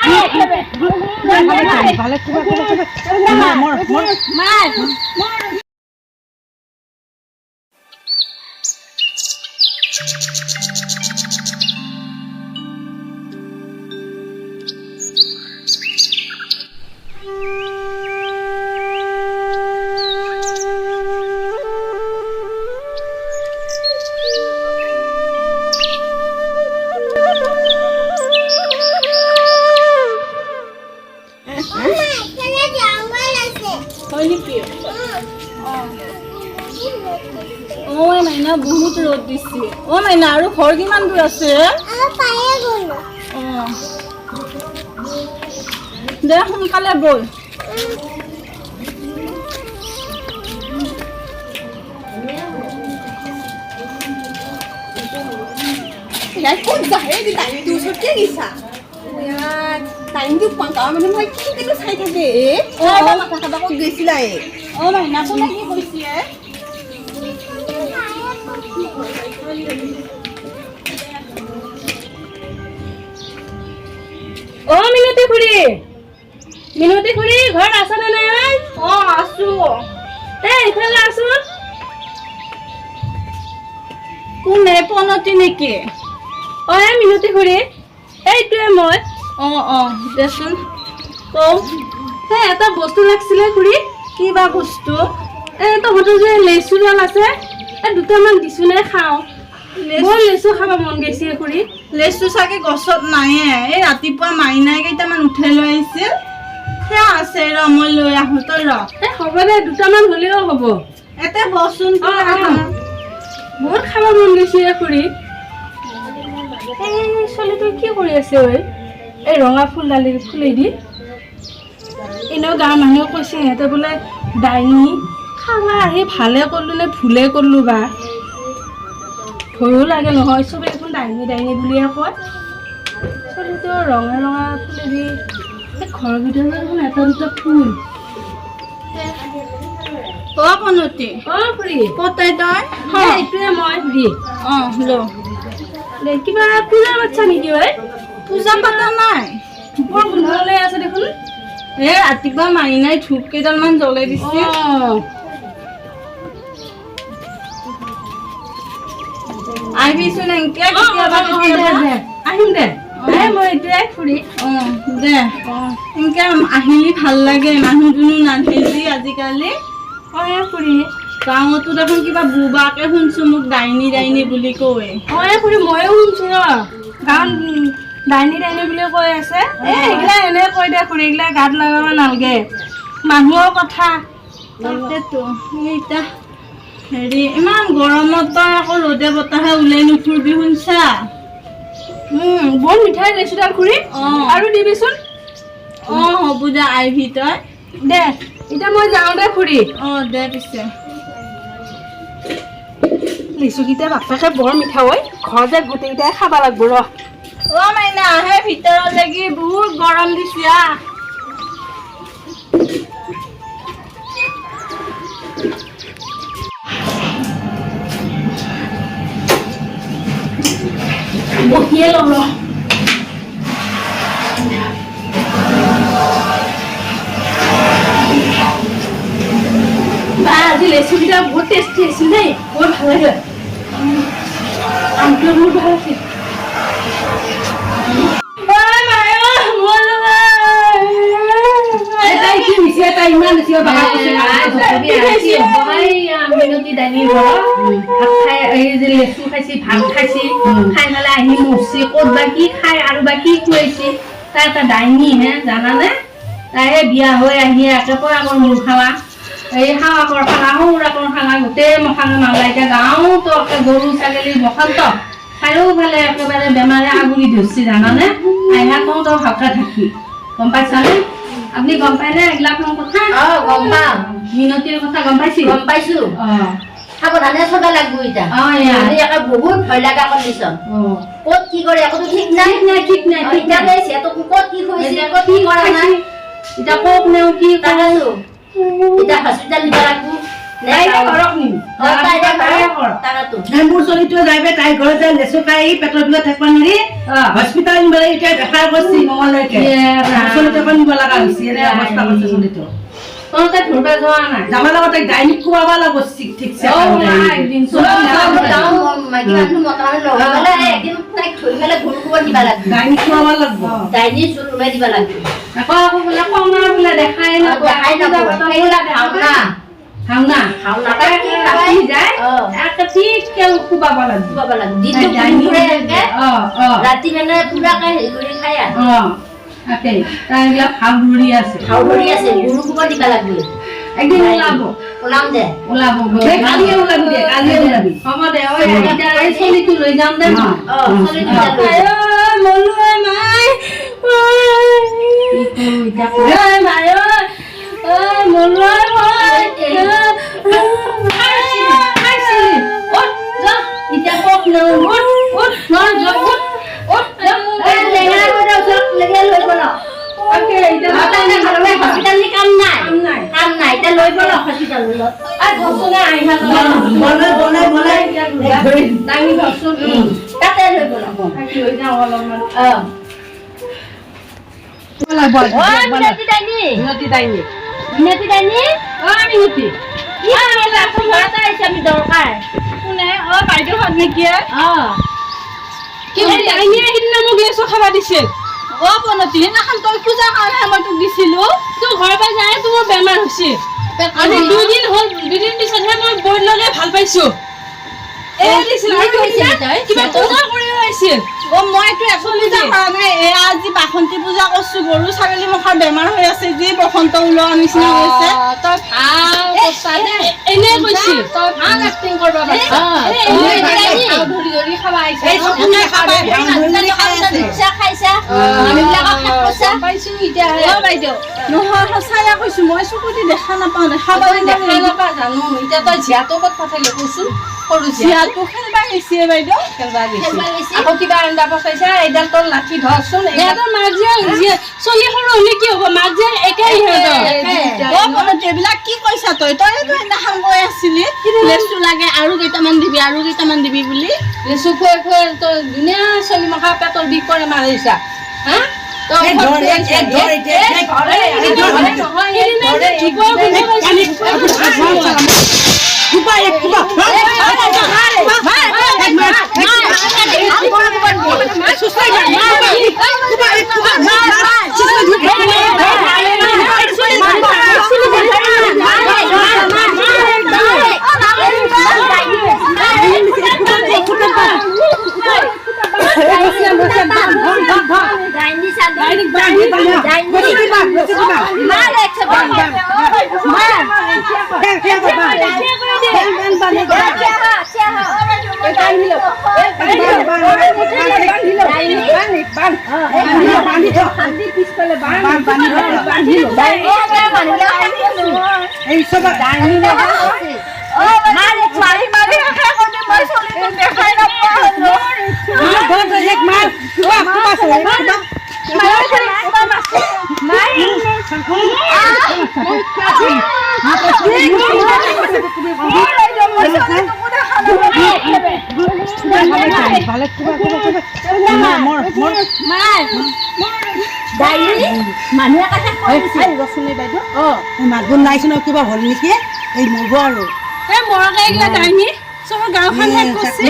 ভালে মাইনা বহুত ৰ'দ দিছে মাইনা আৰু ঘৰ কিমান দূৰ আছে দে সোনকালে বল ক'ত যাহে টাইমটো ওচৰতে গৈছা টাইমটো গাঁৱৰ মানুহ মই কিন্তু চাই থাকে মাথা খাবা ক'ত গৈছিলা মাইনা কোনে কি কৈছে মিনতি খুৰী ঘৰত আছা নে নাই আছো এইফালে আছো কোনে পনতি নেকি মিনতি খুৰী এইটোৱে মই দেচোন কওঁ এটা বস্তু লাগিছিলে খুৰী কিবা বস্তু তহঁতৰ যে লেচুডাল আছে দুটামান দিছো নে খাওঁ বৰ লেচু খাব মন গৈছে খুৰী লেচু চাগে গছত নাইয়ে এই ৰাতিপুৱা মাইনাই কেইটামান উঠাই লৈ আহিছিল সেয়া আছে ৰ মই লৈ আহো তই হ'ব দে দুটামান হ'লেও হ'ব এতে বচোন বহুত খাব মন গৈছে খুৰী এই ছোৱালীটো কি কৰি আছে এই ৰঙা ফুলডালি ফুলেদি এনেও গাঁৱৰ মানুহে কৈছে সিহঁতে বোলে ডাইনী খাবা আহি ভালে কৰিলো নে ভুলে কৰিলো বা ভয়ো লাগে নহয় চবে দেখোন ডাইনী ডাইনী বুলিয়ে কয় ছোৱালীটো ৰঙা ৰঙা ফুলেদি এই ঘৰৰ ভিতৰত দেখোন এটা দুটা ফুল পনতি খুৰী কতাই তই এইটোৱে মই দি ল কিবা পূজা বাচ্চা নেকি পূজা পাতা নাই বৰ গোন্ধ লৈ আছে দেখোন ৰাতিপুৱা মাইনাই ধূপ কেইডালমান জ্বলাই দিছে আহিবিচোন এনেকে কেতিয়াবা আহিম দে মই এইটোৱে খুৰী দে এনেকে আহিলি ভাল লাগে মানুহ দুনো নাথাকি আজিকালি খুৰী গাঁৱতো দেখোন কিবা বুবাকে শুনছো মোক ডাইনী ডাইনী বুলি কয় খুৰী ময়ো শুনছো গাঁৱত ডাইনী ডাইনী বুলি কৈ আছে এইগিলা এনে কৈ দে খুৰী এইগিলা গাত লগাব নালাগে মানুহৰ কথা তাকেতো এতিয়া হেৰি ইমান গৰমত তই আকৌ ৰ'দে বতাহে ওলাই নুফুৰবি শুনছা বৰ মিঠাই লেচুডাল খুৰী আৰু দিবিচোন হ'ব দে আহিবি তই দে এতিয়া মই যাওঁ দে খুৰী দে পিছে লিচুকেইটা বাপেকে বৰ মিঠা ঘৰতে গোটেইকেইটাই খাব লাগিব ৰ মাইনা আহে ভিতৰত লাগি বহুত গৰম দিছে বহিয়ে লওঁ আজি লেচুকেইটা বহুত টেষ্টি আছিল দেই বহুত ভাল লাগে আমটো বহুত ভাল আছিল লেচু খাইছি ভাত খাইছি খাই পেলাই আহি মৰছি ক'ত বা কি খাই আৰু বা কি খুৱাইছি তাই এটা ডাইনী হে জানানে তাইহে বিয়া হৈ আহি একেবাৰে আকৌ মোৰ খাৱা এই হাৱাকৰ খানা সৌৰাকৰ খানা গোটেই মখানে মালা এতিয়া গাঁৱতো গৰু ছাগলী বসন্ত চাৰিওফালে একেবাৰে বেমাৰে আগুৰি ধৰিছে জানানে আইহা কওঁতো ভালকে থাকি গম পাইছানে আপুনি গম পায়নে এইগিলা কথা গম পাম মিনতিৰ কথা গম পাইছো সাৱধানে চবা লাগব এতিয়া বহুত ভয় লগা কণ্ডিশ্যন ক'ত কি কৰে একোতো ঠিক নাই ঠিক নাই ক'ত কি কৰিছে ক'ত কি কৰা নাই এতিয়া কওক নেও কি তাকেতো এতিয়া হস্পিটেল নিব লাগব মোৰ চলিটো যাইবে তাই ঘৰত যাই লেচু খাই পেটৰ বিষ থাকিব নিদি হস্পিটাল নিবলৈ এতিয়া ৰেফাৰ কৰিছি মঙললৈকে চলিটো নিব লগা হৈছে এনে অৱস্থা কৰিছে চলিটো যাবা লাগিব তাইক ডাইনিক খুৱাব লাগিব ঠিকছে ডাইনিক খুৱাব লাগিব হাওনা ৰাতি মানে পুৰাকে হেৰি কৰি খাই হাওধৰি আছে গুৰু খুব দিবা লাগবে একদিন ওলাম দে কালিয়ে ওলাবি দে কালিয়ে ওলাবি হ'ব দে চলিটো লৈ যাম দে খাবা দিছিল বনতি সেইদিনাখন তই পূজা কাৰণে মই তোক দিছিলো তোৰ ঘৰৰ পৰা যায় তোমাৰ বেমাৰ হৈছে আজি 2 দিন হ'ল 2 দিন পিছতহে মই বৈদ লগে ভাল পাইছো কিবা পূজা কৰি আহিছিল মইতো একো পূজা কৰা নাই এয়া আজি বাসন্তী পূজা কৰিছো গৰু ছাগলী মুখৰ বেমাৰ হৈ আছে যি বসন্ত ওলোৱা নিচিনা হৈছে এনে কৈছিল নহয় সঁচাই কৈছো মই চকুদি দেখা নাপাওঁ জানো এতিয়া তই জীয়াটো ক'ত পঠাইলে কৈছো সৰু জীয়াটো খেলবা গৈছে বাইদেউ আকৌ কিবা আঞ্জা পচাইছা এইডাল তোৰ লাঠি ধৰচোন সিহঁতৰ মাক জীয়া চলি সৰু হলে কি হ'ব মাক জীয়া একেই এইবিলাক কি কৈছা তই সেইদিনাখন কৈ আছিলি লেচু লাগে আৰু কেইটামান দিবি বুলি লেচু খুৱাই খুৱাই তই ধুনীয়া চলি মখা পেটৰ বিষ কৰে মাৰিছা হা মাগুৰ নাইছো ন কিবা হ'ল নেকি এই মৰব আৰু মৰকে এইগিলা ডাইনি চবৰ গাঁওখন শেষ কৰিছে